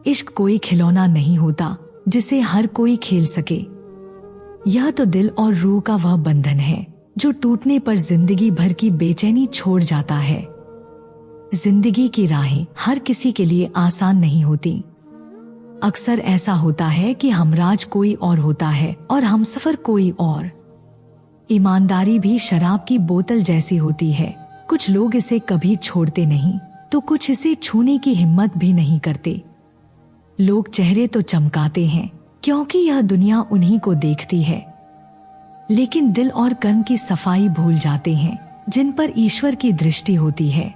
इश्क कोई खिलौना नहीं होता जिसे हर कोई खेल सके। यह तो दिल और रूह का वह बंधन है जो टूटने पर जिंदगी भर की बेचैनी छोड़ जाता है। जिंदगी की राहें हर किसी के लिए आसान नहीं होती। अक्सर ऐसा होता है कि हमराज कोई और होता है और हमसफर कोई और। ईमानदारी भी शराब की बोतल जैसी होती है, कुछ लोग इसे कभी छोड़ते नहीं तो कुछ इसे छूने की हिम्मत भी नहीं करते। लोग चेहरे तो चमकाते हैं क्योंकि यह दुनिया उन्हीं को देखती है, लेकिन दिल और कर्म की सफाई भूल जाते हैं जिन पर ईश्वर की दृष्टि होती है।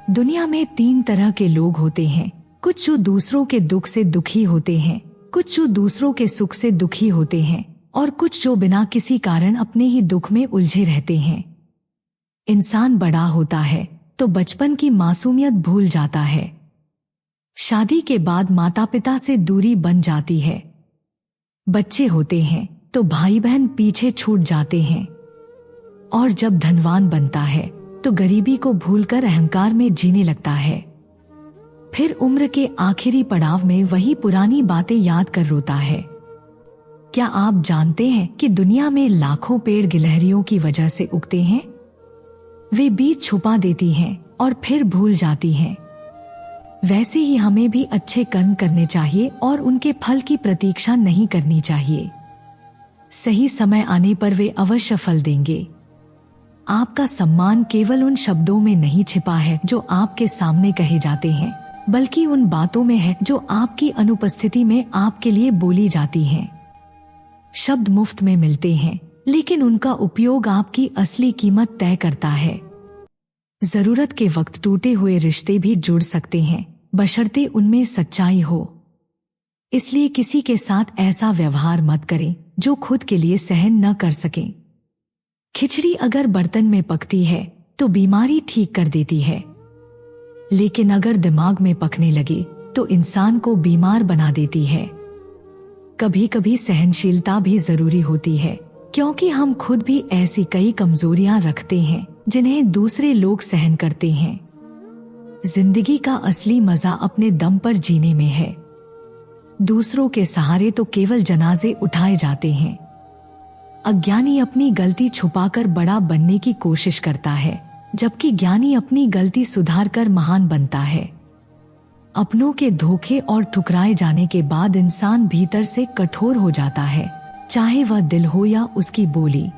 दुनिया में 3 तरह के लोग होते हैं, कुछ जो दूसरों के दुख से दुखी होते हैं, कुछ जो दूसरों के सुख से दुखी होते हैं और कुछ जो बिना किसी कारण अपने ही दुख में उलझे रहते हैं। इंसान बड़ा होता है तो बचपन की मासूमियत भूल जाता है। शादी के बाद माता पिता से दूरी बन जाती है। बच्चे होते हैं तो भाई बहन पीछे छूट जाते हैं। और जब धनवान बनता है तो गरीबी को भूलकर अहंकार में जीने लगता है। फिर उम्र के आखिरी पड़ाव में वही पुरानी बातें याद कर रोता है। क्या आप जानते हैं कि दुनिया में लाखों पेड़ गिलहरियों की वजह से उगते हैं? वे बीज छुपा देती हैं और फिर भूल जाती हैं। वैसे ही हमें भी अच्छे कर्म करने चाहिए और उनके फल की प्रतीक्षा नहीं करनी चाहिए। सही समय आने पर वे अवश्य फल देंगे। आपका सम्मान केवल उन शब्दों में नहीं छिपा है जो आपके सामने कहे जाते हैं, बल्कि उन बातों में है जो आपकी अनुपस्थिति में आपके लिए बोली जाती हैं। शब्द मुफ्त में मिलते हैं, लेकिन उनका उपयोग आपकी असली कीमत तय करता है। जरूरत के वक्त टूटे हुए रिश्ते भी जुड़ सकते हैं, बशर्ते उनमें सच्चाई हो। इसलिए किसी के साथ ऐसा व्यवहार मत करें जो खुद के लिए सहन न कर सकें। खिचड़ी अगर बर्तन में पकती है तो बीमारी ठीक कर देती है, लेकिन अगर दिमाग में पकने लगे तो इंसान को बीमार बना देती है। कभी कभी सहनशीलता भी जरूरी होती है, क्योंकि हम खुद भी ऐसी कई कमजोरियां रखते हैं जिन्हें दूसरे लोग सहन करते हैं। जिंदगी का असली मजा अपने दम पर जीने में है। दूसरों के सहारे तो केवल जनाजे उठाए जाते हैं। अज्ञानी अपनी गलती छुपाकर बड़ा बनने की कोशिश करता है, जबकि ज्ञानी अपनी गलती सुधारकर महान बनता है। अपनों के धोखे और ठुकराए जाने के बाद इंसान भीतर से कठोर हो जाता है, चाहे वह दिल हो या उसकी बोली।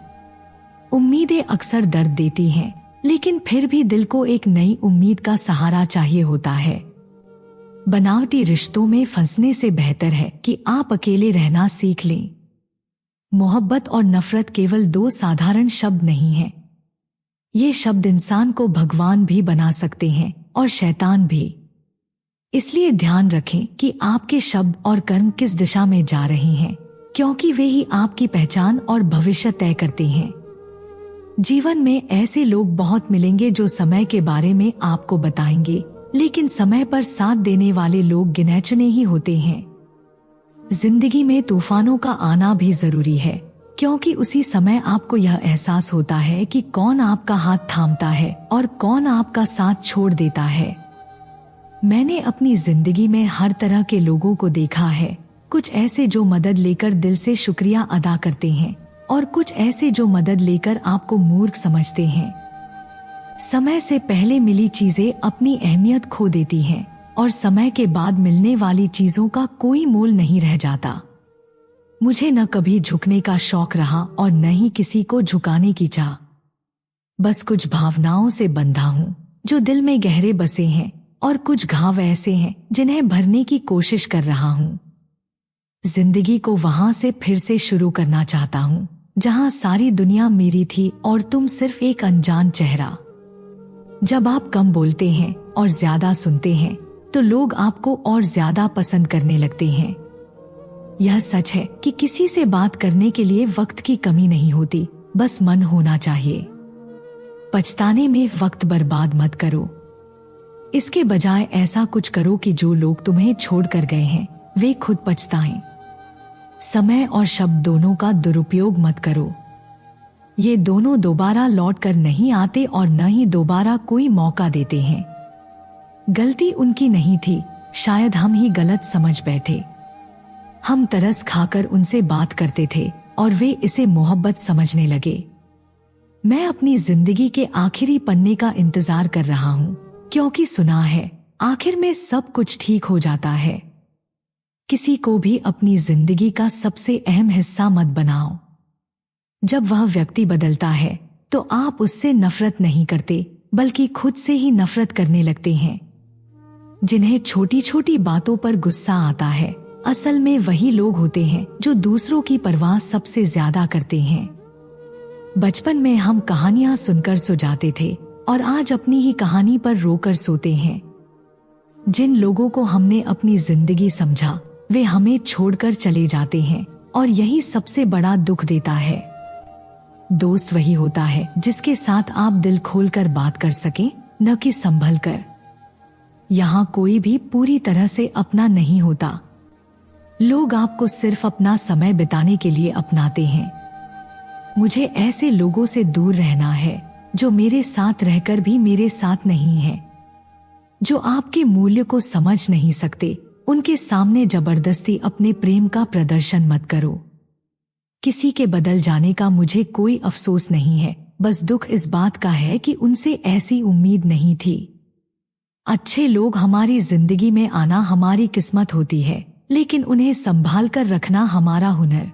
उम्मीदें अक्सर दर्द देती हैं, लेकिन फिर भी दिल को एक नई उम्मीद का सहारा चाहिए होता है। बनावटी रिश्तों में फंसने से बेहतर है कि आप अकेले रहना सीख लें। मोहब्बत और नफरत केवल 2 साधारण शब्द नहीं हैं। ये शब्द इंसान को भगवान भी बना सकते हैं और शैतान भी। इसलिए ध्यान रखें कि आपके शब्द और कर्म किस दिशा में जा रहे हैं, क्योंकि वे ही आपकी पहचान और भविष्य तय करते हैं। जीवन में ऐसे लोग बहुत मिलेंगे जो समय के बारे में आपको बताएंगे, लेकिन समय पर साथ देने वाले लोग गिने चुने ही होते हैं। जिंदगी में तूफानों का आना भी जरूरी है, क्योंकि उसी समय आपको यह एहसास होता है कि कौन आपका हाथ थामता है और कौन आपका साथ छोड़ देता है। मैंने अपनी जिंदगी में हर तरह के लोगों को देखा है। कुछ ऐसे जो मदद लेकर दिल से शुक्रिया अदा करते हैं और कुछ ऐसे जो मदद लेकर आपको मूर्ख समझते हैं। समय से पहले मिली चीजें अपनी अहमियत खो देती हैं और समय के बाद मिलने वाली चीजों का कोई मोल नहीं रह जाता। मुझे न कभी झुकने का शौक रहा और न ही किसी को झुकाने की चाह। बस कुछ भावनाओं से बंधा हूँ जो दिल में गहरे बसे हैं, और कुछ घाव ऐसे हैं जिन्हें भरने की कोशिश कर रहा हूँ। जिंदगी को वहां से फिर से शुरू करना चाहता हूँ जहां सारी दुनिया मेरी थी और तुम सिर्फ एक अनजान चेहरा। जब आप कम बोलते हैं और ज्यादा सुनते हैं तो लोग आपको और ज्यादा पसंद करने लगते हैं। यह सच है कि किसी से बात करने के लिए वक्त की कमी नहीं होती, बस मन होना चाहिए। पछताने में वक्त बर्बाद मत करो। इसके बजाय ऐसा कुछ करो कि जो लोग तुम्हें छोड़कर गए हैं वे खुद पछताएं। समय और शब्द दोनों का दुरुपयोग मत करो। ये दोनों दोबारा लौट कर नहीं आते और न ही दोबारा कोई मौका देते हैं। गलती उनकी नहीं थी शायद हम ही गलत समझ बैठे। हम तरस खाकर उनसे बात करते थे और वे इसे मोहब्बत समझने लगे। मैं अपनी जिंदगी के आखिरी पन्ने का इंतजार कर रहा हूं, क्योंकि सुना है आखिर में सब कुछ ठीक हो जाता है। किसी को भी अपनी जिंदगी का सबसे अहम हिस्सा मत बनाओ। जब वह व्यक्ति बदलता है तो आप उससे नफरत नहीं करते, बल्कि खुद से ही नफरत करने लगते हैं। जिन्हें छोटी छोटी बातों पर गुस्सा आता है, असल में वही लोग होते हैं जो दूसरों की परवाह सबसे ज्यादा करते हैं। बचपन में हम कहानियां सुनकर सो जाते थे और आज अपनी ही कहानी पर रोकर सोते हैं। जिन लोगों को हमने अपनी जिंदगी समझा, वे हमें छोड़कर चले जाते हैं और यही सबसे बड़ा दुख देता है। दोस्त वही होता है जिसके साथ आप दिल खोलकर बात कर सकें, न कि संभल कर। यहाँ कोई भी पूरी तरह से अपना नहीं होता। लोग आपको सिर्फ अपना समय बिताने के लिए अपनाते हैं। मुझे ऐसे लोगों से दूर रहना है जो मेरे साथ रहकर भी मेरे साथ नहीं है, जो आपके मूल्य को समझ नहीं सकते। उनके सामने जबरदस्ती अपने प्रेम का प्रदर्शन मत करो। किसी के बदल जाने का मुझे कोई अफसोस नहीं है, बस दुख इस बात का है कि उनसे ऐसी उम्मीद नहीं थी। अच्छे लोग हमारी जिंदगी में आना हमारी किस्मत होती है, लेकिन उन्हें संभाल कर रखना हमारा हुनर।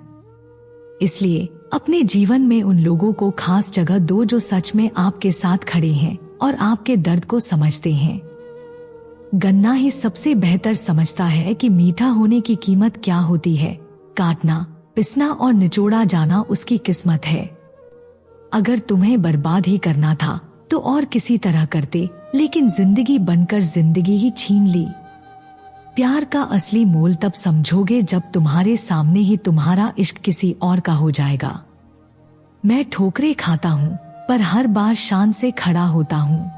इसलिए अपने जीवन में उन लोगों को खास जगह दो जो सच में आपके साथ खड़े हैं और आपके दर्द को समझते हैं। गन्ना ही सबसे बेहतर समझता है कि मीठा होने की कीमत क्या होती है। काटना, पिसना और निचोड़ा जाना उसकी किस्मत है। अगर तुम्हें बर्बाद ही करना था तो और किसी तरह करते, लेकिन जिंदगी बनकर जिंदगी ही छीन ली। प्यार का असली मोल तब समझोगे जब तुम्हारे सामने ही तुम्हारा इश्क किसी और का हो जाएगा। मैं ठोकरें खाता हूँ, पर हर बार शान से खड़ा होता हूँ।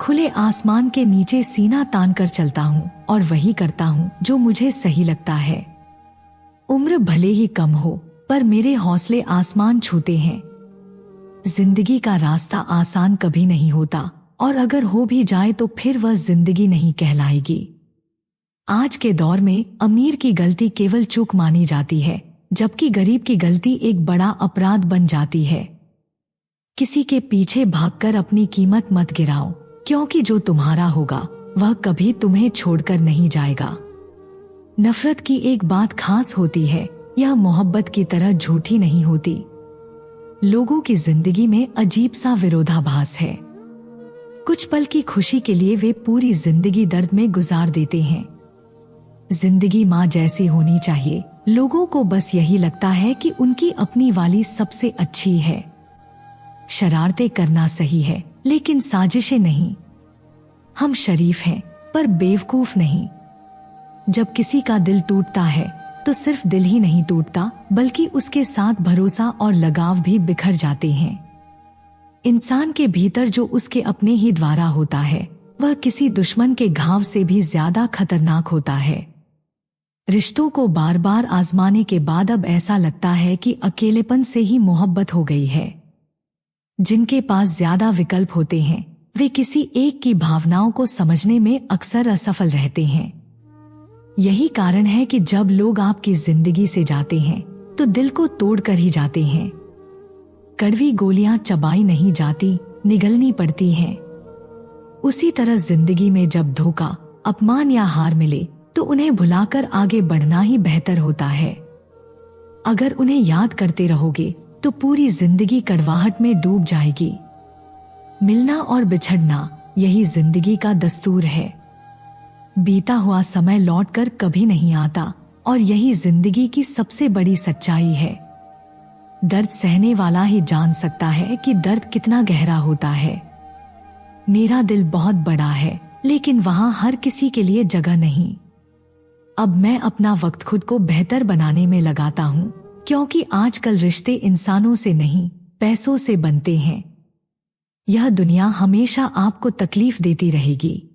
खुले आसमान के नीचे सीना तान कर चलता हूँ और वही करता हूँ जो मुझे सही लगता है। उम्र भले ही कम हो, पर मेरे हौसले आसमान छूते हैं। जिंदगी का रास्ता आसान कभी नहीं होता, और अगर हो भी जाए तो फिर वह जिंदगी नहीं कहलाएगी। आज के दौर में अमीर की गलती केवल चूक मानी जाती है, जबकि गरीब की गलती एक बड़ा अपराध बन जाती है। किसी के पीछे भागकर अपनी कीमत मत गिराओ, क्योंकि जो तुम्हारा होगा वह कभी तुम्हें छोड़कर नहीं जाएगा। नफरत की एक बात खास होती है, यह मोहब्बत की तरह झूठी नहीं होती। लोगों की जिंदगी में अजीब सा विरोधाभास है। कुछ पल की खुशी के लिए वे पूरी जिंदगी दर्द में गुजार देते हैं। जिंदगी माँ जैसी होनी चाहिए, लोगों को बस यही लगता है कि उनकी अपनी वाली सबसे अच्छी है। शरारतें करना सही है, लेकिन साजिशें नहीं। हम शरीफ हैं, पर बेवकूफ नहीं। जब किसी का दिल टूटता है तो सिर्फ दिल ही नहीं टूटता, बल्कि उसके साथ भरोसा और लगाव भी बिखर जाते हैं। इंसान के भीतर जो उसके अपने ही द्वारा होता है, वह किसी दुश्मन के घाव से भी ज्यादा खतरनाक होता है। रिश्तों को बार बार आजमाने के बाद अब ऐसा लगता है कि अकेलेपन से ही मोहब्बत हो गई है। जिनके पास ज्यादा विकल्प होते हैं, वे किसी एक की भावनाओं को समझने में अक्सर असफल रहते हैं। यही कारण है कि जब लोग आपकी जिंदगी से जाते हैं तो दिल को तोड़कर ही जाते हैं। कड़वी गोलियां चबाई नहीं जाती, निगलनी पड़ती हैं। उसी तरह जिंदगी में जब धोखा, अपमान या हार मिले तो उन्हें भुलाकर आगे बढ़ना ही बेहतर होता है। अगर उन्हें याद करते रहोगे तो पूरी जिंदगी कड़वाहट में डूब जाएगी। मिलना और बिछड़ना, यही जिंदगी का दस्तूर है। बीता हुआ समय लौटकर कभी नहीं आता, और यही जिंदगी की सबसे बड़ी सच्चाई है। दर्द सहने वाला ही जान सकता है कि दर्द कितना गहरा होता है। मेरा दिल बहुत बड़ा है, लेकिन वहां हर किसी के लिए जगह नहीं। अब मैं अपना वक्त खुद को बेहतर बनाने में लगाता हूँ, क्योंकि आजकल रिश्ते इंसानों से नहीं, पैसों से बनते हैं। यह दुनिया हमेशा आपको तकलीफ देती रहेगी।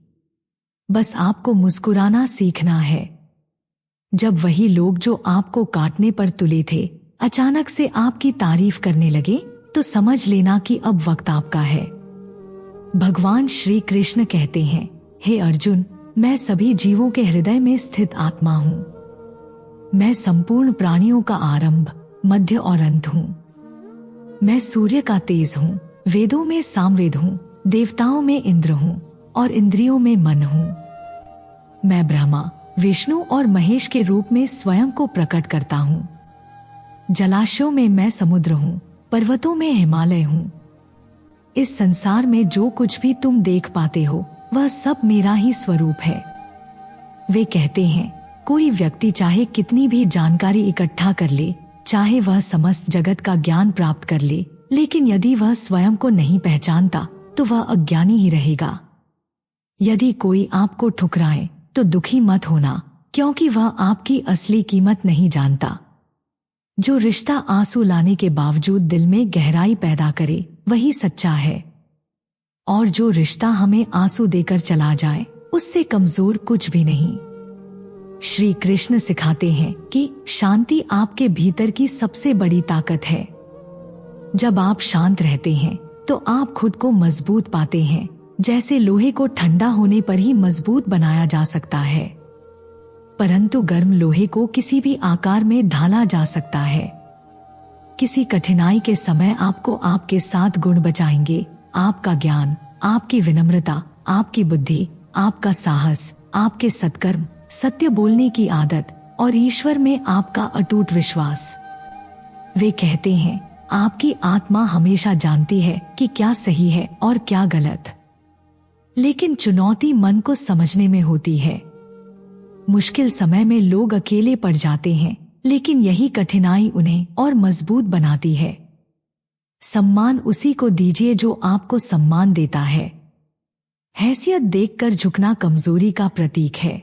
बस आपको मुस्कुराना सीखना है। जब वही लोग जो आपको काटने पर तुले थे, अचानक से आपकी तारीफ करने लगे, तो समझ लेना कि अब वक्त आपका है। भगवान श्री कृष्ण कहते हैं, हे अर्जुन, मैं सभी जीवों के हृदय में स्थित आत्मा हूँ। मैं संपूर्ण प्राणियों का आरंभ, मध्य और अंत हूँ। मैं सूर्य का तेज हूँ, वेदों में सामवेद हूँ, देवताओं में इंद्र हूँ और इंद्रियों में मन हूँ। मैं ब्रह्मा, विष्णु और महेश के रूप में स्वयं को प्रकट करता हूँ। जलाशयों में मैं समुद्र हूँ, पर्वतों में हिमालय हूँ। इस संसार में जो कुछ भी तुम देख पाते हो वह सब मेरा ही स्वरूप है। वे कहते हैं कोई व्यक्ति चाहे कितनी भी जानकारी इकट्ठा कर ले, चाहे वह समस्त जगत का ज्ञान प्राप्त कर ले, लेकिन यदि वह स्वयं को नहीं पहचानता तो वह अज्ञानी ही रहेगा। यदि कोई आपको ठुकराए तो दुखी मत होना, क्योंकि वह आपकी असली कीमत नहीं जानता। जो रिश्ता आंसू लाने के बावजूद दिल में गहराई पैदा करे वही सच्चा है, और जो रिश्ता हमें आंसू देकर चला जाए उससे कमजोर कुछ भी नहीं। श्री कृष्ण सिखाते हैं कि शांति आपके भीतर की सबसे बड़ी ताकत है। जब आप शांत रहते हैं तो आप खुद को मजबूत पाते हैं, जैसे लोहे को ठंडा होने पर ही मजबूत बनाया जा सकता है, परंतु गर्म लोहे को किसी भी आकार में ढाला जा सकता है। किसी कठिनाई के समय आपको आपके 7 गुण बचाएंगे: आपका ज्ञान, आपकी विनम्रता, आपकी बुद्धि, आपका साहस, आपके सत्कर्म, सत्य बोलने की आदत और ईश्वर में आपका अटूट विश्वास। वे कहते हैं आपकी आत्मा हमेशा जानती है कि क्या सही है और क्या गलत, लेकिन चुनौती मन को समझने में होती है। मुश्किल समय में लोग अकेले पड़ जाते हैं, लेकिन यही कठिनाई उन्हें और मजबूत बनाती है। सम्मान उसी को दीजिए जो आपको सम्मान देता है। हैसियत देखकर झुकना कमजोरी का प्रतीक है।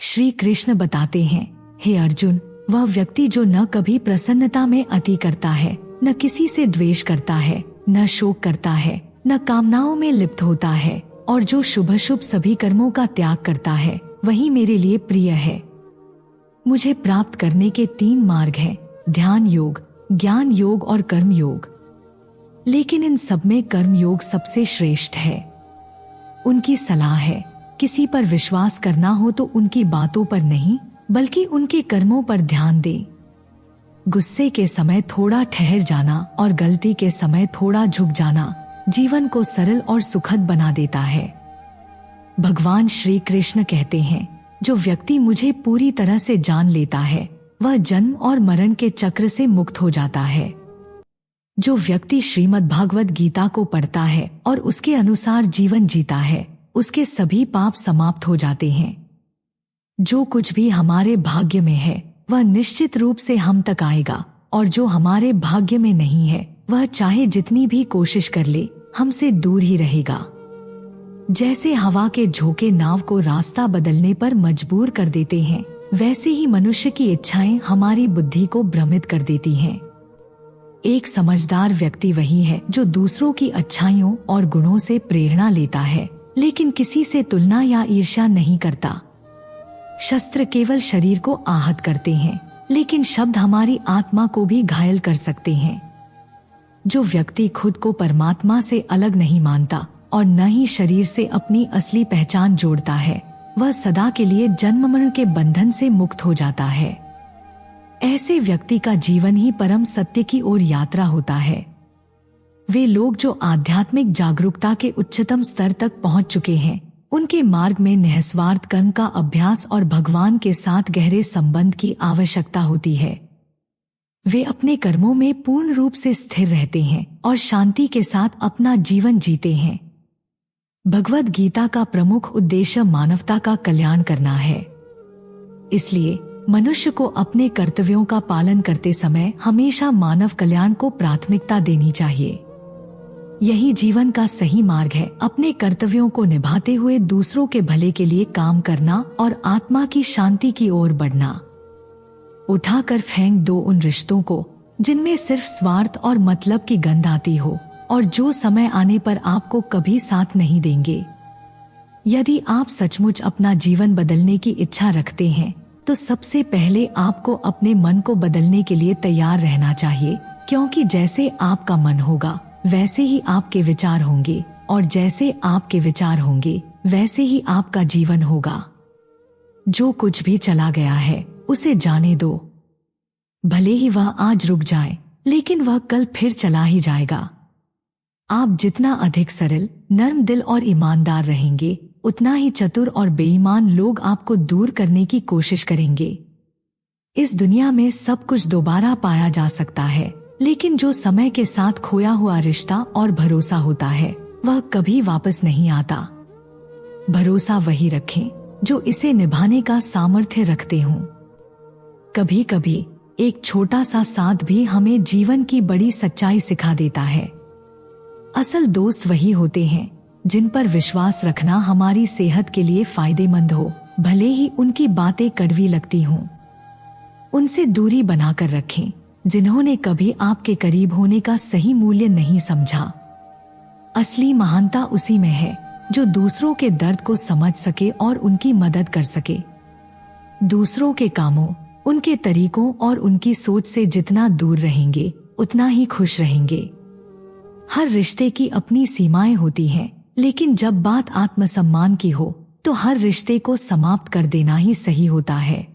श्री कृष्ण बताते हैं, हे अर्जुन, वह व्यक्ति जो न कभी प्रसन्नता में अति करता है, न किसी से द्वेष करता है, न शोक करता है, न कामनाओं में लिप्त होता है, और जो शुभ शुभ सभी कर्मों का त्याग करता है, वही मेरे लिए प्रिय है। मुझे प्राप्त करने के 3 मार्ग हैं: ध्यान योग, ज्ञान योग और कर्म योग। लेकिन इन सब में कर्म योग सबसे श्रेष्ठ है। उनकी सलाह है, किसी पर विश्वास करना हो तो उनकी बातों पर नहीं, बल्कि उनके कर्मों पर ध्यान दें। गुस्से के समय थोड़ा ठहर जाना और गलती के समय थोड़ा झुक जाना जीवन को सरल और सुखद बना देता है। भगवान श्री कृष्ण कहते हैं, जो व्यक्ति मुझे पूरी तरह से जान लेता है वह जन्म और मरण के चक्र से मुक्त हो जाता है। जो व्यक्ति श्रीमद् भागवत गीता को पढ़ता है और उसके अनुसार जीवन जीता है, उसके सभी पाप समाप्त हो जाते हैं। जो कुछ भी हमारे भाग्य में है वह निश्चित रूप से हम तक आएगा, और जो हमारे भाग्य में नहीं है वह चाहे जितनी भी कोशिश कर ले हमसे दूर ही रहेगा। जैसे हवा के झोंके नाव को रास्ता बदलने पर मजबूर कर देते हैं, वैसे ही मनुष्य की इच्छाएं हमारी बुद्धि को भ्रमित कर देती हैं। एक समझदार व्यक्ति वही है जो दूसरों की अच्छाइयों और गुणों से प्रेरणा लेता है, लेकिन किसी से तुलना या ईर्ष्या नहीं करता। शस्त्र केवल शरीर को आहत करते हैं, लेकिन शब्द हमारी आत्मा को भी घायल कर सकते हैं। जो व्यक्ति खुद को परमात्मा से अलग नहीं मानता और न ही शरीर से अपनी असली पहचान जोड़ता है, वह सदा के लिए जन्म मरण के बंधन से मुक्त हो जाता है। ऐसे व्यक्ति का जीवन ही परम सत्य की ओर यात्रा होता है। वे लोग जो आध्यात्मिक जागरूकता के उच्चतम स्तर तक पहुंच चुके हैं, उनके मार्ग में निस्वार्थ कर्म का अभ्यास और भगवान के साथ गहरे संबंध की आवश्यकता होती है। वे अपने कर्मों में पूर्ण रूप से स्थिर रहते हैं और शांति के साथ अपना जीवन जीते हैं। भगवद गीता का प्रमुख उद्देश्य मानवता का कल्याण करना है। इसलिए मनुष्य को अपने कर्तव्यों का पालन करते समय हमेशा मानव कल्याण को प्राथमिकता देनी चाहिए। यही जीवन का सही मार्ग है, अपने कर्तव्यों को निभाते हुए दूसरों के भले के लिए काम करना और आत्मा की शांति की ओर बढ़ना। उठाकर फेंक दो उन रिश्तों को जिनमें सिर्फ स्वार्थ और मतलब की गंध आती हो और जो समय आने पर आपको कभी साथ नहीं देंगे। यदि आप सचमुच अपना जीवन बदलने की इच्छा रखते हैं तो सबसे पहले आपको अपने मन को बदलने के लिए तैयार रहना चाहिए, क्योंकि जैसे आपका मन होगा वैसे ही आपके विचार होंगे, और जैसे आपके विचार होंगे वैसे ही आपका जीवन होगा। जो कुछ भी चला गया है उसे जाने दो। भले ही वह आज रुक जाए, लेकिन वह कल फिर चला ही जाएगा। आप जितना अधिक सरल, नर्म दिल और ईमानदार रहेंगे, उतना ही चतुर और बेईमान लोग आपको दूर करने की कोशिश करेंगे। इस दुनिया में सब कुछ दोबारा पाया जा सकता है, लेकिन जो समय के साथ खोया हुआ रिश्ता और भरोसा होता है वह कभी वापस नहीं आता। भरोसा वही रखें जो इसे निभाने का सामर्थ्य रखते हों। कभी कभी एक छोटा सा साथ भी हमें जीवन की बड़ी सच्चाई सिखा देता है। असल दोस्त वही होते हैं जिन पर विश्वास रखना हमारी सेहत के लिए फायदेमंद हो, भले ही उनकी बातें कड़वी लगती हों। उनसे दूरी बनाकर रखें जिन्होंने कभी आपके करीब होने का सही मूल्य नहीं समझा। असली महानता उसी में है जो दूसरों के दर्द को समझ सके और उनकी मदद कर सके। दूसरों के कामों, उनके तरीकों और उनकी सोच से जितना दूर रहेंगे उतना ही खुश रहेंगे। हर रिश्ते की अपनी सीमाएं होती हैं, लेकिन जब बात आत्मसम्मान की हो तो हर रिश्ते को समाप्त कर देना ही सही होता है।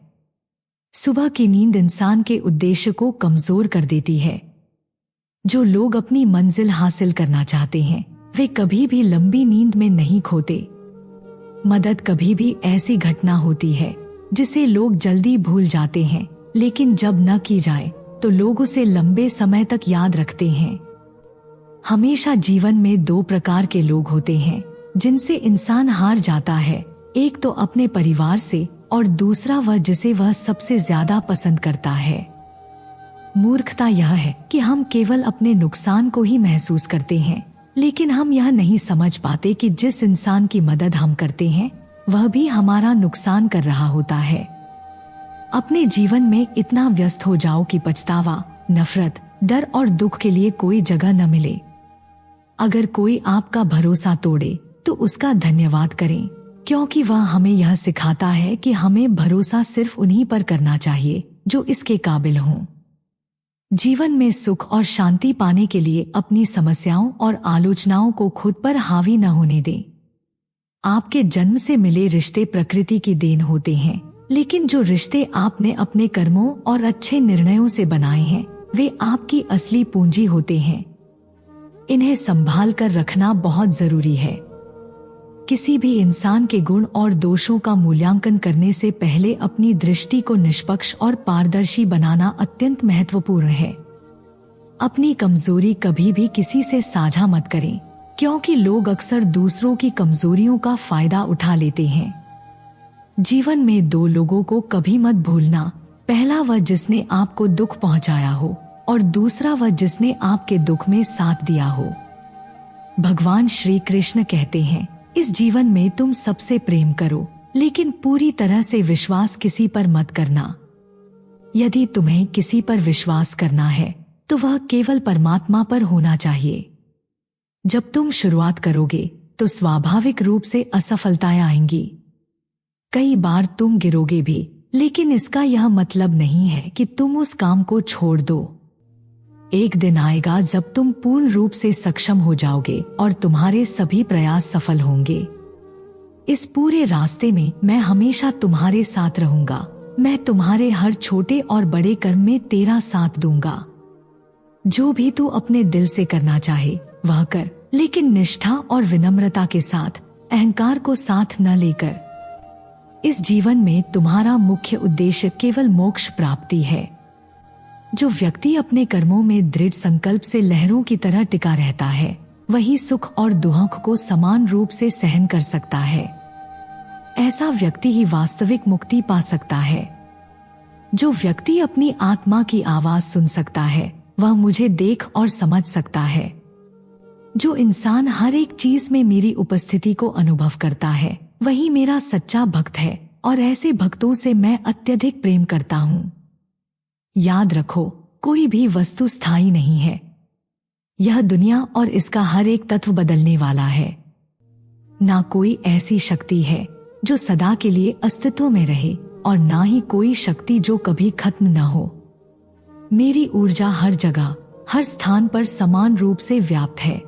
सुबह की नींद इंसान के उद्देश्य को कमजोर कर देती है। जो लोग अपनी मंजिल हासिल करना चाहते हैं वे कभी भी लंबी नींद में नहीं खोते। मदद कभी भी ऐसी घटना होती है जिसे लोग जल्दी भूल जाते हैं, लेकिन जब न की जाए तो लोग उसे लंबे समय तक याद रखते हैं। हमेशा जीवन में दो प्रकार के लोग होते हैं जिनसे इंसान हार जाता है, एक तो अपने परिवार से और दूसरा वह जिसे वह सबसे ज्यादा पसंद करता है। मूर्खता यह है कि हम केवल अपने नुकसान को ही महसूस करते हैं, लेकिन हम यह नहीं समझ पाते कि जिस इंसान की मदद हम करते हैं वह भी हमारा नुकसान कर रहा होता है। अपने जीवन में इतना व्यस्त हो जाओ कि पछतावा, नफरत, डर और दुख के लिए कोई जगह न मिले। अगर कोई आपका भरोसा तोड़े तो उसका धन्यवाद करें, क्योंकि वह हमें यह सिखाता है कि हमें भरोसा सिर्फ उन्हीं पर करना चाहिए जो इसके काबिल हों। जीवन में सुख और शांति पाने के लिए अपनी समस्याओं और आलोचनाओं को खुद पर हावी न होने दें। आपके जन्म से मिले रिश्ते प्रकृति की देन होते हैं, लेकिन जो रिश्ते आपने अपने कर्मों और अच्छे निर्णयों से बनाए हैं वे आपकी असली पूंजी होते हैं। इन्हें संभाल कर रखना बहुत जरूरी है। किसी भी इंसान के गुण और दोषों का मूल्यांकन करने से पहले अपनी दृष्टि को निष्पक्ष और पारदर्शी बनाना अत्यंत महत्वपूर्ण है। अपनी कमजोरी कभी भी किसी से साझा मत करें, क्योंकि लोग अक्सर दूसरों की कमजोरियों का फायदा उठा लेते हैं। जीवन में दो लोगों को कभी मत भूलना, पहला वह जिसने आपको दुख पहुंचाया हो और दूसरा वह जिसने आपके दुख में साथ दिया हो। भगवान श्री कृष्ण कहते हैं, इस जीवन में तुम सबसे प्रेम करो, लेकिन पूरी तरह से विश्वास किसी पर मत करना। यदि तुम्हें किसी पर विश्वास करना है तो वह केवल परमात्मा पर होना चाहिए। जब तुम शुरुआत करोगे तो स्वाभाविक रूप से असफलताएं आएंगी। कई बार तुम गिरोगे भी, लेकिन इसका यह मतलब नहीं है कि तुम उस काम को छोड़ दो। एक दिन आएगा जब तुम पूर्ण रूप से सक्षम हो जाओगे और तुम्हारे सभी प्रयास सफल होंगे। इस पूरे रास्ते में मैं हमेशा तुम्हारे साथ रहूंगा। मैं तुम्हारे हर छोटे और बड़े कर्म में तेरा साथ दूंगा। जो भी तू अपने दिल से करना चाहे वह कर, लेकिन निष्ठा और विनम्रता के साथ, अहंकार को साथ न लेकर। इस जीवन में तुम्हारा मुख्य उद्देश्य केवल मोक्ष प्राप्ति है। जो व्यक्ति अपने कर्मों में दृढ़ संकल्प से लहरों की तरह टिका रहता है वही सुख और दुख को समान रूप से सहन कर सकता है। ऐसा व्यक्ति ही वास्तविक मुक्ति पा सकता है। जो व्यक्ति अपनी आत्मा की आवाज सुन सकता है वह मुझे देख और समझ सकता है। जो इंसान हर एक चीज में मेरी उपस्थिति को अनुभव करता है वही मेरा सच्चा भक्त है, और ऐसे भक्तों से मैं अत्यधिक प्रेम करता हूँ। याद रखो, कोई भी वस्तु स्थायी नहीं है। यह दुनिया और इसका हर एक तत्व बदलने वाला है। ना कोई ऐसी शक्ति है जो सदा के लिए अस्तित्व में रहे, और ना ही कोई शक्ति जो कभी खत्म न हो। मेरी ऊर्जा हर जगह, हर स्थान पर समान रूप से व्याप्त है।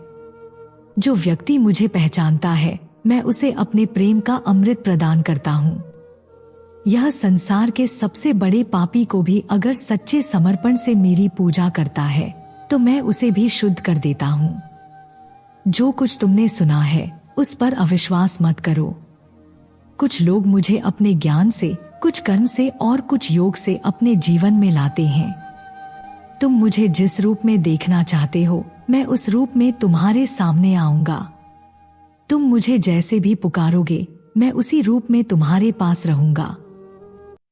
जो व्यक्ति मुझे पहचानता है मैं उसे अपने प्रेम का अमृत प्रदान करता हूँ। यह संसार के सबसे बड़े पापी को भी अगर सच्चे समर्पण से मेरी पूजा करता है तो मैं उसे भी शुद्ध कर देता हूँ। जो कुछ तुमने सुना है उस पर अविश्वास मत करो। कुछ लोग मुझे अपने ज्ञान से, कुछ कर्म से और कुछ योग से अपने जीवन में लाते हैं। तुम मुझे जिस रूप में देखना चाहते हो मैं उस रूप में तुम्हारे सामने आऊंगा। तुम मुझे जैसे भी पुकारोगे मैं उसी रूप में तुम्हारे पास रहूंगा।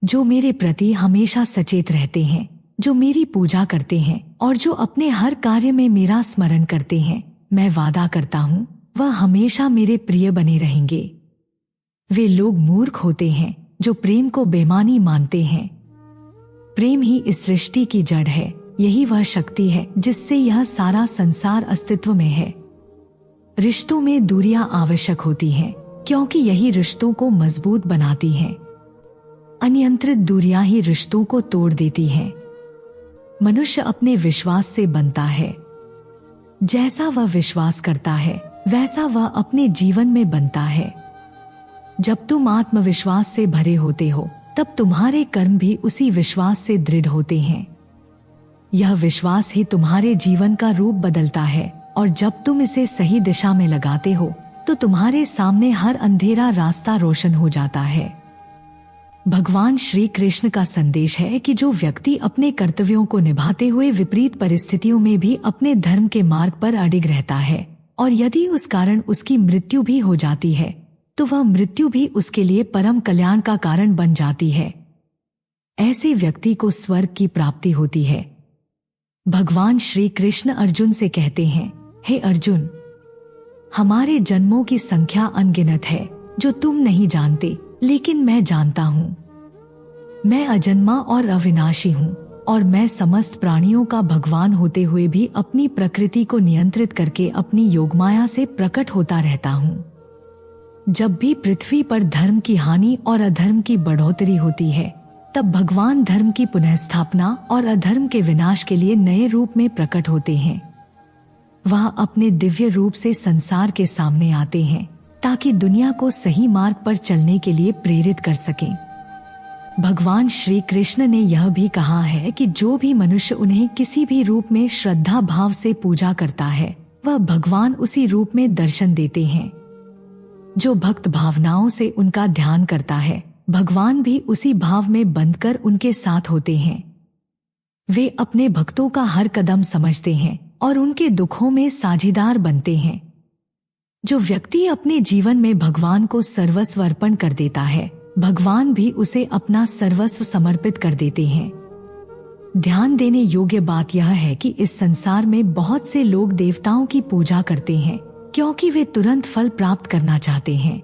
जो मेरे प्रति हमेशा सचेत रहते हैं, जो मेरी पूजा करते हैं और जो अपने हर कार्य में मेरा स्मरण करते हैं, मैं वादा करता हूँ वह हमेशा मेरे प्रिय बने रहेंगे। वे लोग मूर्ख होते हैं जो प्रेम को बेईमानी मानते हैं। प्रेम ही इस सृष्टि की जड़ है, यही वह शक्ति है जिससे यह सारा संसार अस्तित्व में है। रिश्तों में दूरियां आवश्यक होती हैं क्योंकि यही रिश्तों को मजबूत बनाती हैं। अनियंत्रित दूरियां ही रिश्तों को तोड़ देती हैं। मनुष्य अपने विश्वास से बनता है। जैसा वह विश्वास करता है वैसा वह अपने जीवन में बनता है। जब तुम आत्मविश्वास से भरे होते हो तब तुम्हारे कर्म भी उसी विश्वास से दृढ़ होते हैं। यह विश्वास ही तुम्हारे जीवन का रूप बदलता है और जब तुम इसे सही दिशा में लगाते हो तो तुम्हारे सामने हर अंधेरा रास्ता रोशन हो जाता है। भगवान श्री कृष्ण का संदेश है कि जो व्यक्ति अपने कर्तव्यों को निभाते हुए विपरीत परिस्थितियों में भी अपने धर्म के मार्ग पर अडिग रहता है और यदि उस कारण उसकी मृत्यु भी हो जाती है तो वह मृत्यु भी उसके लिए परम कल्याण का कारण बन जाती है। ऐसे व्यक्ति को स्वर्ग की प्राप्ति होती है। भगवान श्री कृष्ण अर्जुन से कहते हैं, हे अर्जुन, हमारे जन्मों की संख्या अनगिनत है जो तुम नहीं जानते, लेकिन मैं जानता हूँ। मैं अजन्मा और अविनाशी हूँ और मैं समस्त प्राणियों का भगवान होते हुए भी अपनी प्रकृति को नियंत्रित करके अपनी योगमाया से प्रकट होता रहता हूँ। जब भी पृथ्वी पर धर्म की हानि और अधर्म की बढ़ोतरी होती है तब भगवान धर्म की पुनःस्थापना और अधर्म के विनाश के लिए नए रूप में प्रकट होते हैं। वह अपने दिव्य रूप से संसार के सामने आते हैं ताकि दुनिया को सही मार्ग पर चलने के लिए प्रेरित कर सकें। भगवान श्री कृष्ण ने यह भी कहा है कि जो भी मनुष्य उन्हें किसी भी रूप में श्रद्धा भाव से पूजा करता है वह भगवान उसी रूप में दर्शन देते हैं। जो भक्त भावनाओं से उनका ध्यान करता है भगवान भी उसी भाव में बंधकर उनके साथ होते हैं। वे अपने भक्तों का हर कदम समझते हैं और उनके दुखों में साझीदार बनते हैं। जो व्यक्ति अपने जीवन में भगवान को सर्वस्व अर्पण कर देता है भगवान भी उसे अपना सर्वस्व समर्पित कर देते हैं। ध्यान देने योग्य बात यह है कि इस संसार में बहुत से लोग देवताओं की पूजा करते हैं क्योंकि वे तुरंत फल प्राप्त करना चाहते हैं।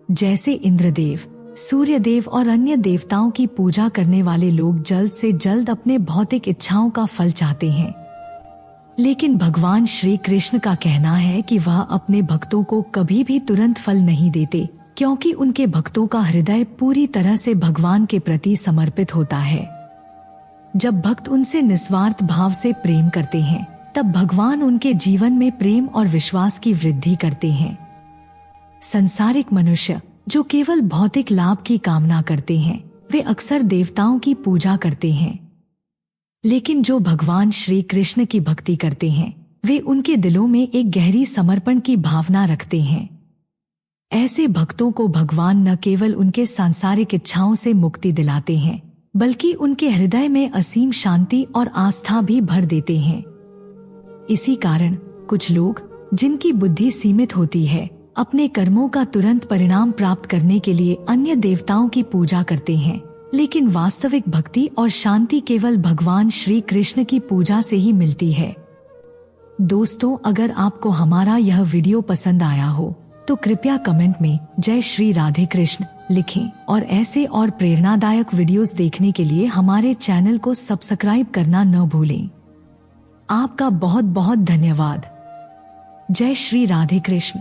जैसे इंद्रदेव, सूर्यदेव और अन्य देवताओं की पूजा करने वाले लोग जल्द से जल्द अपने भौतिक इच्छाओं का फल चाहते हैं, लेकिन भगवान श्री कृष्ण का कहना है कि वह अपने भक्तों को कभी भी तुरंत फल नहीं देते क्योंकि उनके भक्तों का हृदय पूरी तरह से भगवान के प्रति समर्पित होता है। जब भक्त उनसे निस्वार्थ भाव से प्रेम करते हैं तब भगवान उनके जीवन में प्रेम और विश्वास की वृद्धि करते हैं। संसारिक मनुष्य जो केवल भौतिक लाभ की कामना करते हैं वे अक्सर देवताओं की पूजा करते हैं, लेकिन जो भगवान श्री कृष्ण की भक्ति करते हैं वे उनके दिलों में एक गहरी समर्पण की भावना रखते हैं। ऐसे भक्तों को भगवान न केवल उनके सांसारिक इच्छाओं से मुक्ति दिलाते हैं बल्कि उनके हृदय में असीम शांति और आस्था भी भर देते हैं। इसी कारण कुछ लोग जिनकी बुद्धि सीमित होती है अपने कर्मों का तुरंत परिणाम प्राप्त करने के लिए अन्य देवताओं की पूजा करते हैं, लेकिन वास्तविक भक्ति और शांति केवल भगवान श्री कृष्ण की पूजा से ही मिलती है। दोस्तों, अगर आपको हमारा यह वीडियो पसंद आया हो तो कृपया कमेंट में जय श्री राधे कृष्ण लिखें और ऐसे और प्रेरणादायक वीडियोस देखने के लिए हमारे चैनल को सब्सक्राइब करना न भूलें। आपका बहुत बहुत धन्यवाद। जय श्री राधे कृष्ण।